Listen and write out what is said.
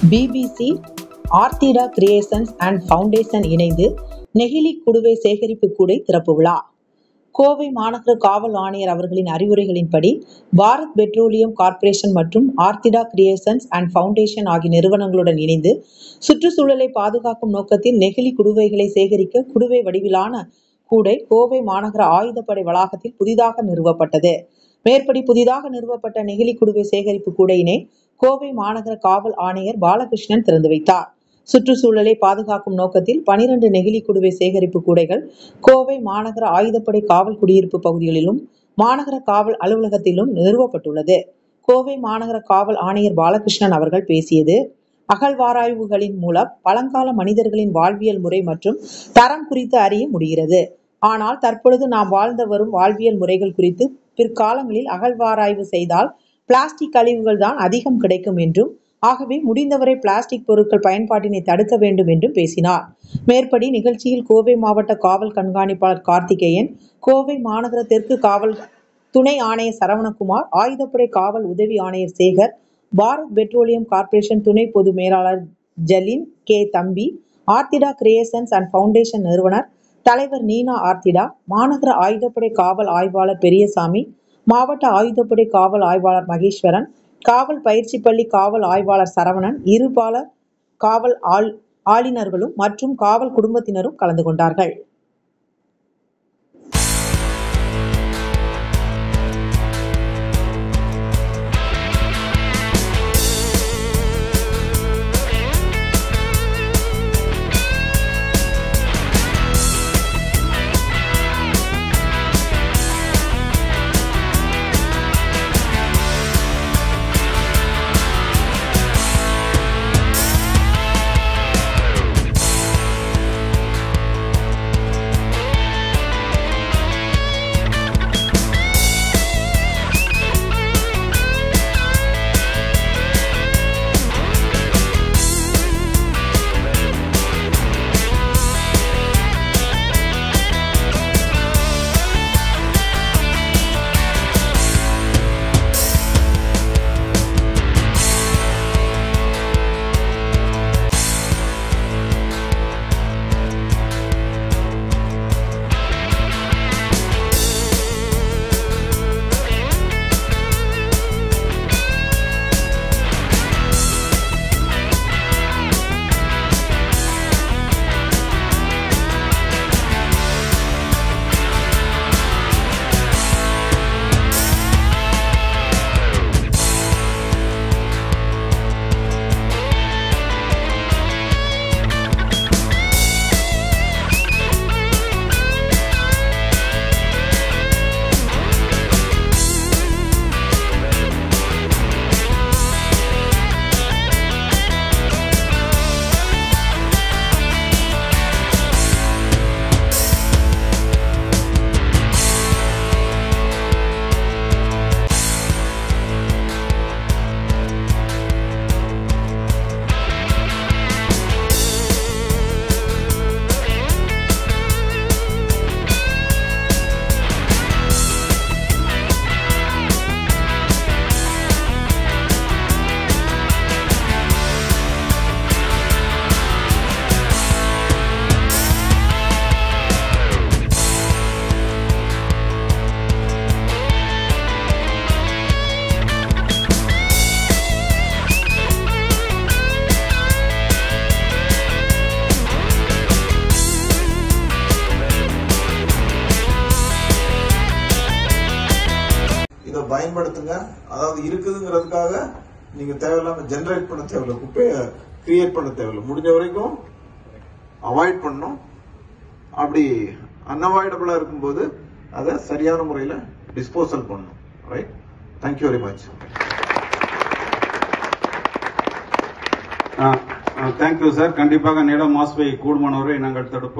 BBC, ஆர்த்திடா creations and foundation இணைந்து நெகிழி குடுவை சேகரிப்பு கூடை திறப்பு விழா. கோவை மாநகர காவல் ஆணையர் அவர்களின் அறிவுரைகளின்படி பாரத் பெட்ரோலியம் கார்ப்பரேஷன் மற்றும் ஆர்த்திடா கிரியேஷன்ஸ் அண்ட் ஃபவுண்டேஷன் ஆகிய நிறுவனங்களுடன் இணைந்து சுற்றுச்சூழலை பாதுகாக்கும் நோக்கத்தில் நெகிழி குடுவைகளை சேகரிக்க குடுவை வடிவிலான கூடை கோவை மாநகர ஆயுதப்படை வளாகத்தில் புதிதாக நிறுவப்பட்டது. மேற்படி புதிதாக நிறுவப்பட்ட நெகிழி குடுவை சேகரிப்பு கூடையினை கோவை மாநகர காவல் ஆணையர் பாலகிருஷ்ணன் திறந்து வைத்தார். சுற்றுச்சூழலை பாதுகாக்கும் நோக்கத்தில் 12 நெகிழி குடுவை சேகரிப்பு கூடைகள் கோவை மாநகர ஆயுதப்படை காவல் குடியிருப்பு பகுதிகளிலும் மாநகர காவல் அலுவலகத்திலும் நிறுவப்பட்டுள்ளது. கோவை மாநகர காவல் ஆணையர் பாலகிருஷ்ணன் அவர்கள் பேசியது, அகழ்வாராய்வுகளின் மூலம் பழங்கால மனிதர்களின் வாழ்வியல் முறை மற்றும் தரம் குறித்து அறிய முடிகிறது. ஆனால் தற்பொழுது நாம் வாழ்ந்து வரும் வாழ்வியல் முறைகள் குறித்து பிற்காலங்களில் அகழ்வாராய்வு செய்தால் பிளாஸ்டிக் கழிவுகள் தான் அதிகம் கிடைக்கும் என்றும், ஆகவே முடிந்தவரை பிளாஸ்டிக் பொருட்கள் பயன்பாட்டினை தடுக்க வேண்டும் என்றும் பேசினார். மேற்படி நிகழ்ச்சியில் கோவை மாவட்ட காவல் கண்காணிப்பாளர் கார்த்திகேயன், கோவை மாநகர தெற்கு காவல் துணை ஆணையர் சரவணகுமார், ஆயுதப்படை காவல் உதவி ஆணையர் சேகர், பாரத் பெட்ரோலியம் கார்ப்பரேஷன் துணை பொது மேலாளர் ஜலின் கே தம்பி, ஆர்த்திடா கிரியேஷன்ஸ் அண்ட் ஃபவுண்டேஷன் நிறுவனர் தலைவர் நீனா ஆர்த்திடா, மாநகர ஆயுதப்படை காவல் ஆய்வாளர் பெரியசாமி, மாவட்ட ஆயுதப்படை காவல் ஆய்வாளர் மகேஸ்வரன், காவல் பயிற்சி பள்ளி காவல் ஆய்வாளர் சரவணன், இருபால காவல் ஆளுநர்களும் மற்றும் காவல் குடும்பத்தினரும் கலந்து கொண்டார்கள். இதை பயன்படுத்துங்க. அதாவது இருக்குதுங்கிறதுக்காக நீங்க தேவையில்லாம ஜெனரேட் பண்ண தேவையில்லை, குப்பையை கிரியேட் பண்ண தேவையில்லை. முடிஞ்ச வரைக்கும் அவாய்ட் பண்ணணும். அப்படி அன்அவாய்டபிளா இருக்கும்போது அதை சரியான முறையில் டிஸ்போசல் பண்ணணும். Right? Thank you very much. Thank you sir. கண்டிப்பாக நில மாசுவை கூடுமானவரை நாங்கள் தடுப்போம்.